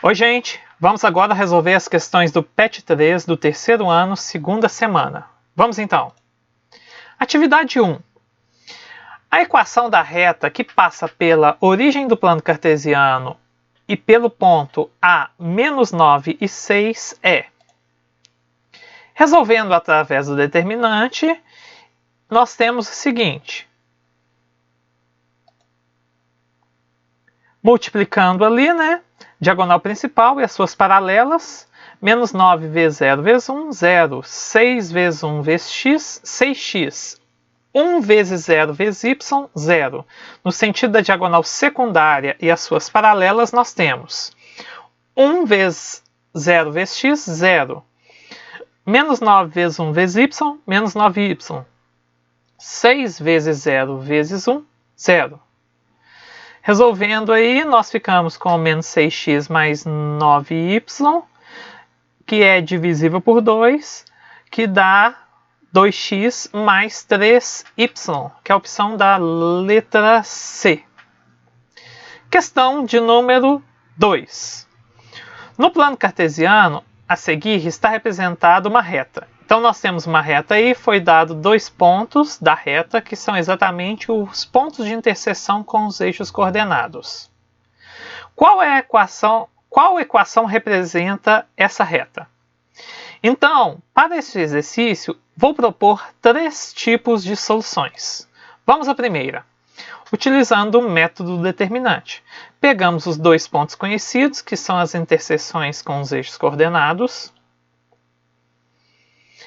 Oi, gente! Vamos agora resolver as questões do PET 3 do terceiro ano, segunda semana. Vamos então. Atividade 1. A equação da reta que passa pela origem do plano cartesiano e pelo ponto a menos 9 e 6 é... Resolvendo através do determinante, nós temos o seguinte. Multiplicando ali, diagonal principal e as suas paralelas, menos 9 vezes 0 vezes 1, 0. 6 vezes 1 vezes x, 6x. 1 vezes 0 vezes y, 0. No sentido da diagonal secundária e as suas paralelas, nós temos 1 vezes 0 vezes x, 0. Menos 9 vezes 1 vezes y, menos 9y. 6 vezes 0 vezes 1, 0. Resolvendo aí, nós ficamos com menos 6x mais 9y, que é divisível por 2, que dá 2x mais 3y, que é a opção da letra C. Questão de número 2. No plano cartesiano, a seguir está representada uma reta. Então nós temos uma reta aí, foi dado 2 pontos da reta, que são exatamente os pontos de interseção com os eixos coordenados. Qual equação representa essa reta? Então, para esse exercício, vou propor 3 tipos de soluções. Vamos à primeira. Utilizando o método determinante. Pegamos os 2 pontos conhecidos, que são as interseções com os eixos coordenados.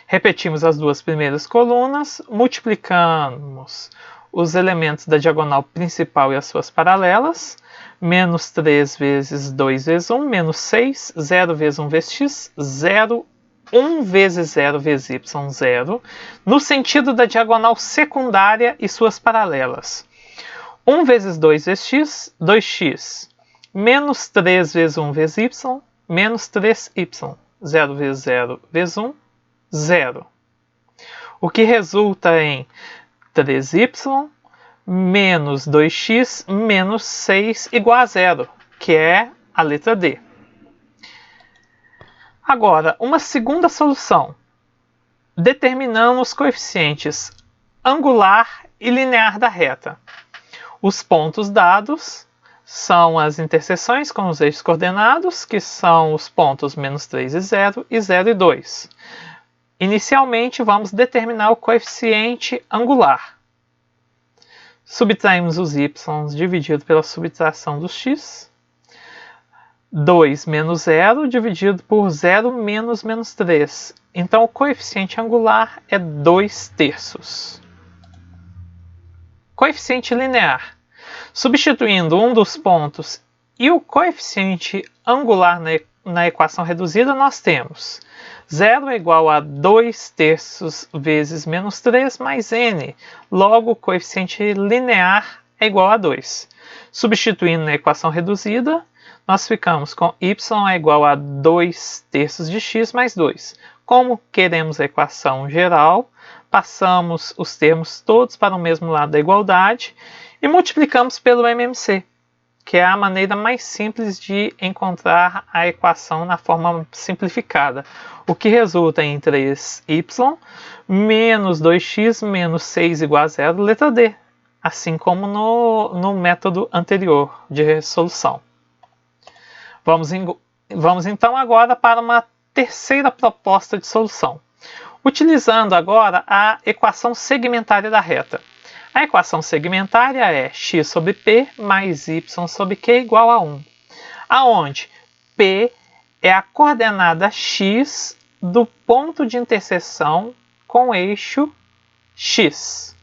Repetimos as 2 primeiras colunas, multiplicamos os elementos da diagonal principal e as suas paralelas. Menos 3 vezes 2 vezes 1, menos 6, 0 vezes 1 vezes x, 0, 1 vezes 0 vezes y, 0. No sentido da diagonal secundária e suas paralelas. 1 vezes 2 vezes x, 2x. Menos 3 vezes 1 vezes y, menos 3y. 0 vezes 0 vezes 1, 0. O que resulta em 3y menos 2x menos 6 igual a 0, que é a letra D. Agora, uma segunda solução. Determinando os coeficientes angular e linear da reta. Os pontos dados são as interseções com os eixos coordenados, que são os pontos menos 3 e 0 e 0 e 2. Inicialmente, vamos determinar o coeficiente angular. Subtraímos os y dividido pela subtração dos x. 2 menos 0 dividido por 0 menos menos 3. Então, o coeficiente angular é 2/3. Coeficiente linear. Substituindo um dos pontos e o coeficiente angular na equação reduzida, nós temos 0 é igual a 2/3 vezes menos 3 mais n. Logo, o coeficiente linear é igual a 2. Substituindo na equação reduzida, nós ficamos com y é igual a 2/3 de x mais 2. Como queremos a equação geral, passamos os termos todos para o mesmo lado da igualdade e multiplicamos pelo MMC, que é a maneira mais simples de encontrar a equação na forma simplificada, o que resulta em 3y menos 2x menos 6 igual a 0, letra D, assim como no método anterior de resolução. Vamos então agora para uma terceira proposta de solução, utilizando agora a equação segmentária da reta. A equação segmentária é x sobre p mais y sobre q igual a 1, aonde p é a coordenada x do ponto de interseção com o eixo x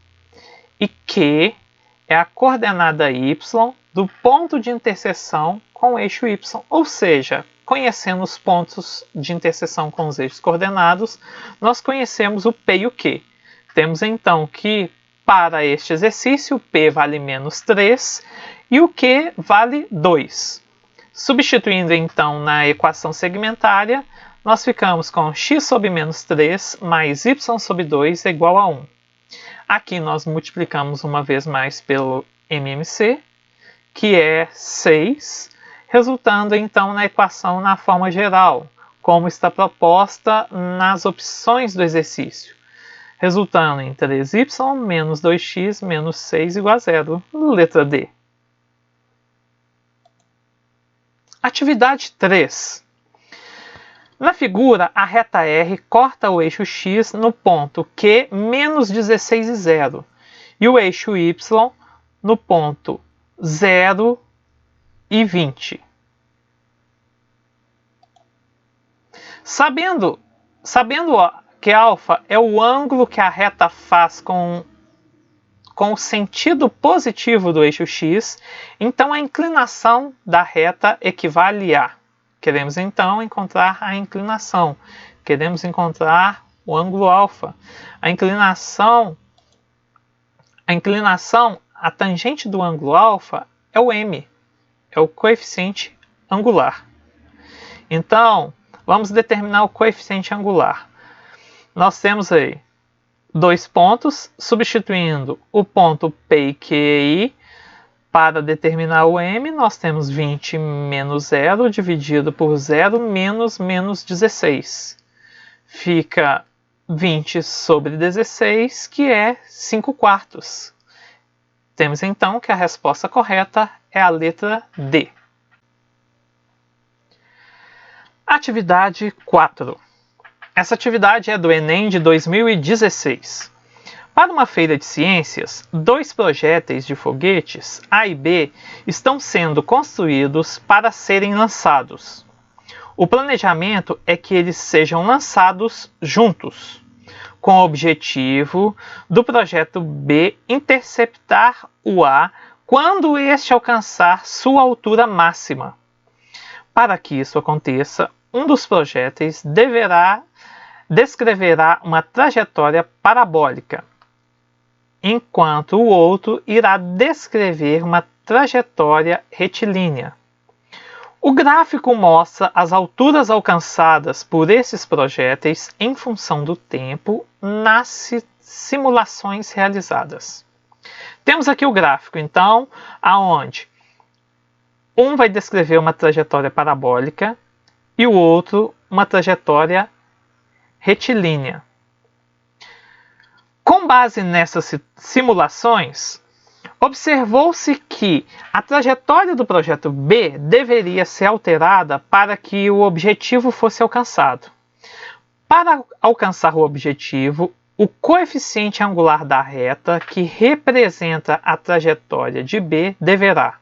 e q é a coordenada y do ponto de interseção com o eixo y, ou seja, conhecendo os pontos de interseção com os eixos coordenados, nós conhecemos o p e o q. Temos então que para este exercício, o p vale menos 3 e o q vale 2. Substituindo então na equação segmentária, nós ficamos com x sobre menos 3 mais y sobre 2 é igual a 1. Aqui nós multiplicamos uma vez mais pelo MMC, que é 6, resultando então na equação na forma geral, como está proposta nas opções do exercício, resultando em 3y menos 2x menos 6 igual a zero, letra D. Atividade 3. Na figura, a reta R corta o eixo x no ponto Q menos 16 e 0 e o eixo y no ponto 0 e 20. Sabendo que alfa é o ângulo que a reta faz com o sentido positivo do eixo x, então a inclinação da reta equivale a... Queremos então encontrar a inclinação. Queremos encontrar o ângulo alfa. A inclinação, a tangente do ângulo alfa é o m, é o coeficiente angular. Então, vamos determinar o coeficiente angular. Nós temos aí dois pontos, substituindo o ponto P e Q e I para determinar o m, nós temos 20 menos 0 dividido por 0 menos 16. Fica 20 sobre 16, que é 5 quartos. Temos então que a resposta correta é a letra D. Atividade 4. Essa atividade é do Enem de 2016. Para uma feira de ciências, dois projéteis de foguetes, A e B, estão sendo construídos para serem lançados. O planejamento é que eles sejam lançados juntos, com o objetivo do projeto B interceptar o A quando este alcançar sua altura máxima. Para que isso aconteça, um dos projéteis descreverá uma trajetória parabólica, enquanto o outro irá descrever uma trajetória retilínea. O gráfico mostra as alturas alcançadas por esses projéteis em função do tempo nas simulações realizadas. Temos aqui o gráfico, então, aonde um vai descrever uma trajetória parabólica e o outro uma trajetória retilínea. Com base nessas simulações, observou-se que a trajetória do projeto B deveria ser alterada para que o objetivo fosse alcançado. Para alcançar o objetivo, o coeficiente angular da reta que representa a trajetória de B deverá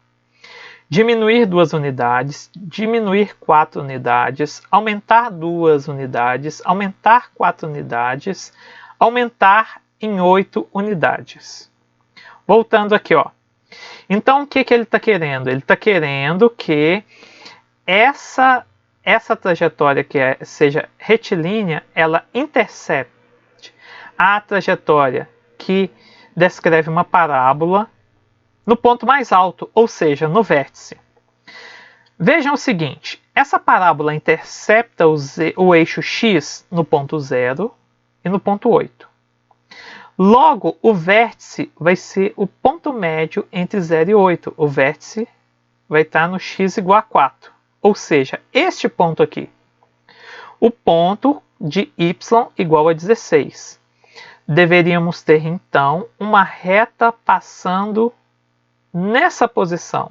diminuir 2 unidades, diminuir 4 unidades, aumentar 2 unidades, aumentar 4 unidades, aumentar em 8 unidades. Voltando aqui, ó. Então, o que ele está querendo? Ele está querendo que essa trajetória que seja retilínea, ela intercepte a trajetória que descreve uma parábola no ponto mais alto, ou seja, no vértice. Vejam o seguinte, essa parábola intercepta o eixo x no ponto 0 e no ponto 8. Logo, o vértice vai ser o ponto médio entre 0 e 8. O vértice vai estar no x igual a 4. Ou seja, este ponto aqui. O ponto de y igual a 16. Deveríamos ter, então, uma reta passando nessa posição,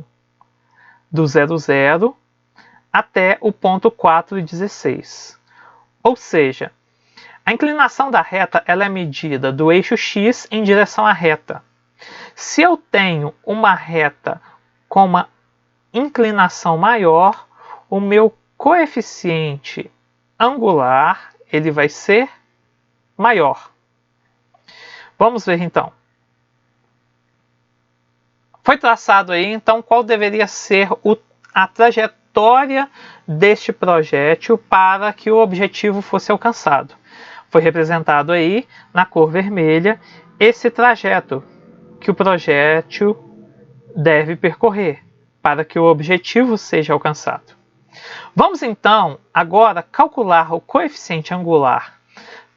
do 0, 0 até o ponto 4 e 16. Ou seja, a inclinação da reta ela é medida do eixo x em direção à reta. Se eu tenho uma reta com uma inclinação maior, o meu coeficiente angular ele vai ser maior. Vamos ver então. Foi traçado aí então qual deveria ser a trajetória deste projétil para que o objetivo fosse alcançado. Foi representado aí na cor vermelha esse trajeto que o projétil deve percorrer para que o objetivo seja alcançado. Vamos então agora calcular o coeficiente angular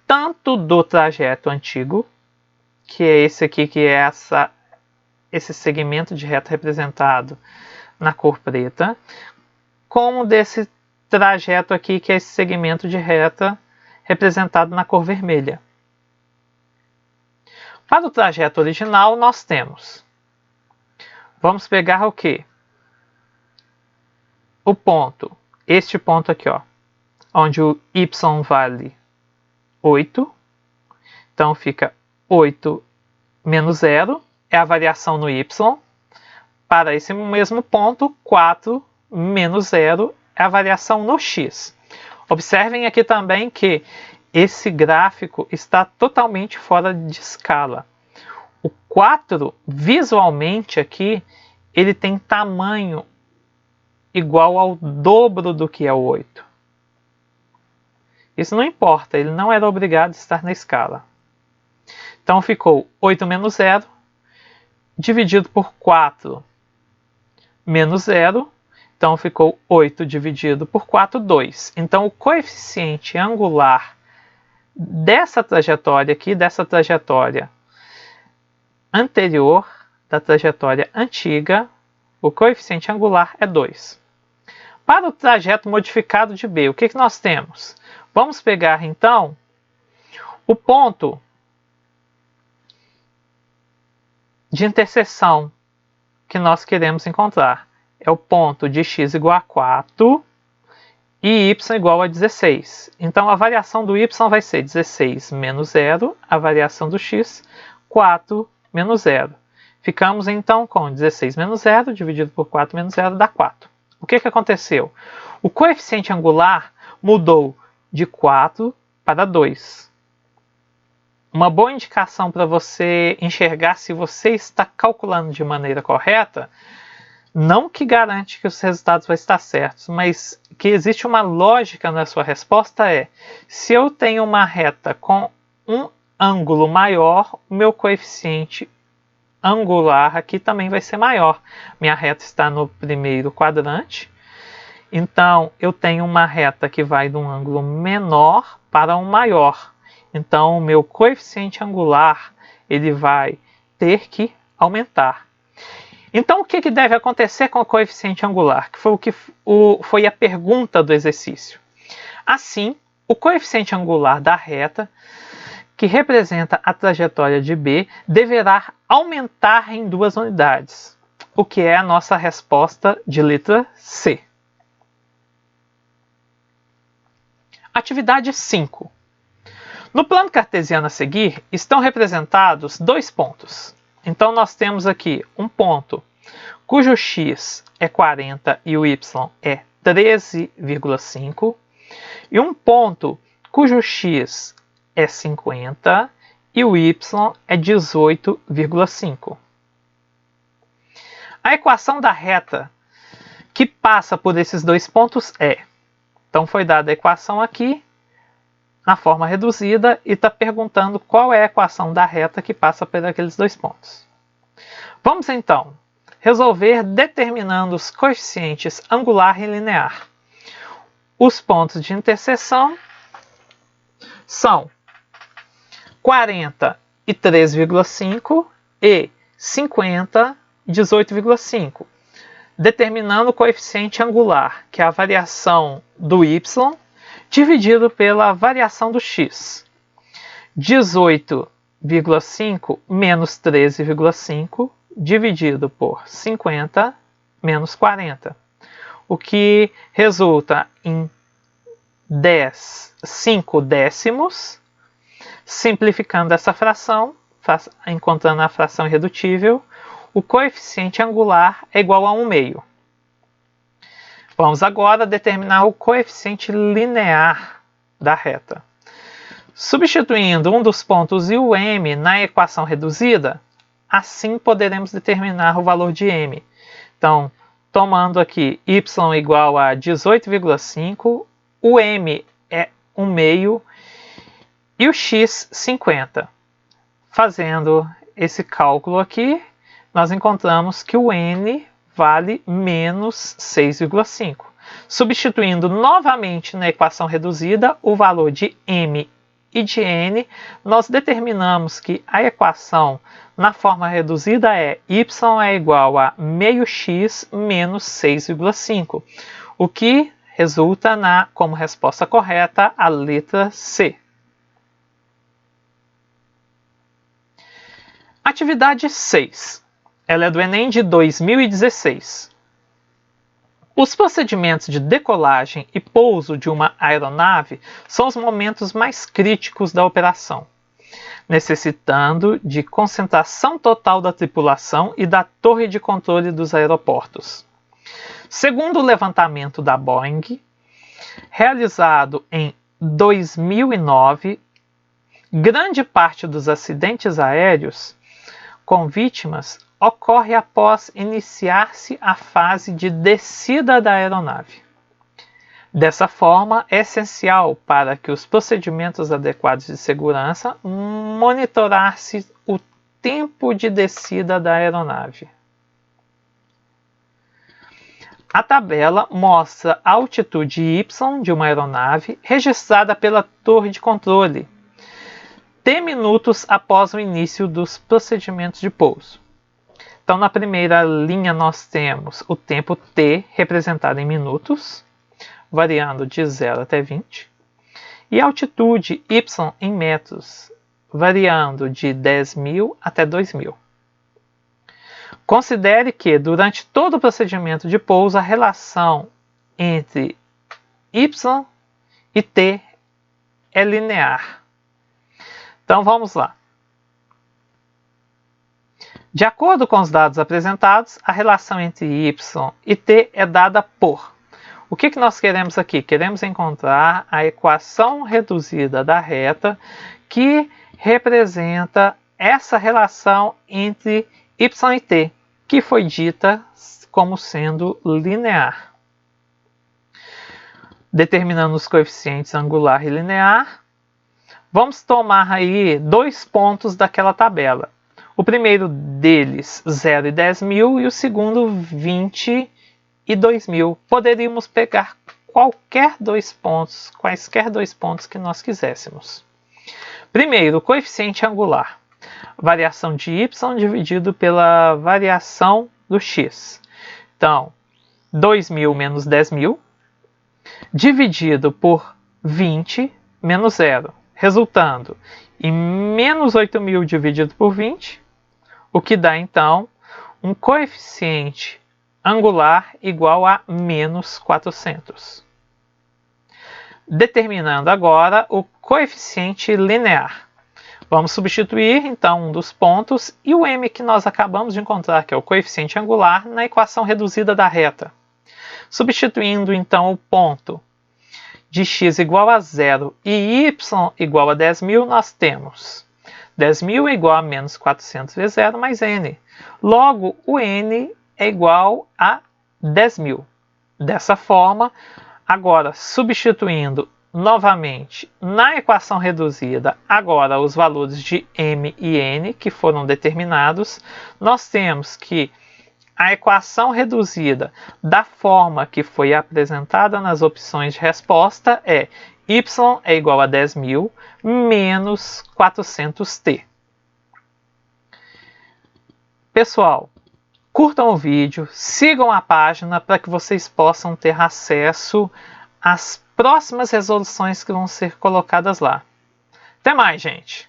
tanto do trajeto antigo, que é esse aqui, que é esse segmento de reta representado na cor preta, como desse trajeto aqui, que é esse segmento de reta representado na cor vermelha. Para o trajeto original, nós temos, vamos pegar o quê? O ponto, este ponto aqui, ó, onde o y vale 8, então fica 8 menos 0, é a variação no y. Para esse mesmo ponto, 4 menos 0 é a variação no x. Observem aqui também que esse gráfico está totalmente fora de escala. O 4, visualmente aqui, ele tem tamanho igual ao dobro do que é o 8. Isso não importa, ele não era obrigado a estar na escala. Então ficou 8 menos 0, dividido por 4 menos 0, então ficou 8 dividido por 4, 2. Então o coeficiente angular dessa trajetória aqui, dessa trajetória anterior, da trajetória antiga, o coeficiente angular é 2. Para o trajeto modificado de B, o que nós temos? Vamos pegar então o ponto de interseção que nós queremos encontrar. É o ponto de x igual a 4 e y igual a 16. Então a variação do y vai ser 16 menos 0, a variação do x, 4 menos 0. Ficamos então com 16 menos 0 dividido por 4 menos 0 dá 4. O que aconteceu? O coeficiente angular mudou de 4 para 2. Uma boa indicação para você enxergar se você está calculando de maneira correta, não que garante que os resultados vão estar certos, mas que existe uma lógica na sua resposta é, se eu tenho uma reta com um ângulo maior, o meu coeficiente angular aqui também vai ser maior. Minha reta está no primeiro quadrante, então eu tenho uma reta que vai de um ângulo menor para um maior. Então o meu coeficiente angular ele vai ter que aumentar. Então o que deve acontecer com o coeficiente angular? Que foi a pergunta do exercício. Assim, o coeficiente angular da reta, que representa a trajetória de B, deverá aumentar em 2 unidades, o que é a nossa resposta de letra C. Atividade 5. No plano cartesiano a seguir, estão representados 2 pontos. Então nós temos aqui um ponto cujo x é 40 e o y é 13,5 e um ponto cujo x é 50 e o y é 18,5. A equação da reta que passa por esses 2 pontos é, então foi dada a equação aqui, na forma reduzida, e está perguntando qual é a equação da reta que passa por aqueles 2 pontos. Vamos então resolver determinando os coeficientes angular e linear. Os pontos de interseção são 40 e 3,5 e 50 e 18,5. Determinando o coeficiente angular, que é a variação do y, dividido pela variação do x. 18,5 menos 13,5 dividido por 50 menos 40, o que resulta em 5 décimos. Simplificando essa fração, encontrando a fração irredutível, o coeficiente angular é igual a 1/2. Vamos agora determinar o coeficiente linear da reta. Substituindo um dos pontos e o m na equação reduzida, assim poderemos determinar o valor de m. Então, tomando aqui y igual a 18,5, o m é 1/2 e o x 50. Fazendo esse cálculo aqui, nós encontramos que o n vale menos 6,5. Substituindo novamente na equação reduzida o valor de m e de n, nós determinamos que a equação na forma reduzida é y é igual a meio x menos 6,5, o que resulta como resposta correta a letra C. Atividade 6. Ela é do Enem de 2016. Os procedimentos de decolagem e pouso de uma aeronave são os momentos mais críticos da operação, necessitando de concentração total da tripulação e da torre de controle dos aeroportos. Segundo o levantamento da Boeing, realizado em 2009, grande parte dos acidentes aéreos com vítimas ocorre após iniciar-se a fase de descida da aeronave. Dessa forma, é essencial para que os procedimentos adequados de segurança monitorar-se o tempo de descida da aeronave. A tabela mostra a altitude Y de uma aeronave registrada pela torre de controle, T minutos após o início dos procedimentos de pouso. Então, na primeira linha nós temos o tempo T representado em minutos, variando de 0 até 20, e a altitude Y em metros, variando de 10.000 até 2.000. Considere que, durante todo o procedimento de pouso, a relação entre Y e T é linear. Então, vamos lá. De acordo com os dados apresentados, a relação entre Y e T é dada por... O que nós queremos aqui? Queremos encontrar a equação reduzida da reta que representa essa relação entre Y e T, que foi dita como sendo linear. Determinando os coeficientes angular e linear, vamos tomar aí 2 pontos daquela tabela. O primeiro deles, 0 e 10.000, e o segundo, 20 e 2.000. Poderíamos pegar quaisquer 2 pontos que nós quiséssemos. Primeiro, o coeficiente angular. Variação de y dividido pela variação do x. Então, 2.000 menos 10.000, dividido por 20 menos 0, resultando em menos 8.000 dividido por 20, o que dá, então, um coeficiente angular igual a menos 400. Determinando agora o coeficiente linear. Vamos substituir, então, um dos pontos e o m que nós acabamos de encontrar, que é o coeficiente angular, na equação reduzida da reta. Substituindo, então, o ponto de x igual a 0 e y igual a 10.000, nós temos 10.000 é igual a menos 400 vezes 0 mais n. Logo, o n é igual a 10.000. Dessa forma, agora substituindo novamente na equação reduzida, agora os valores de m e n que foram determinados, nós temos que a equação reduzida da forma que foi apresentada nas opções de resposta é y é igual a 10.000 menos 400t. Pessoal, curtam o vídeo, sigam a página para que vocês possam ter acesso às próximas resoluções que vão ser colocadas lá. Até mais, gente!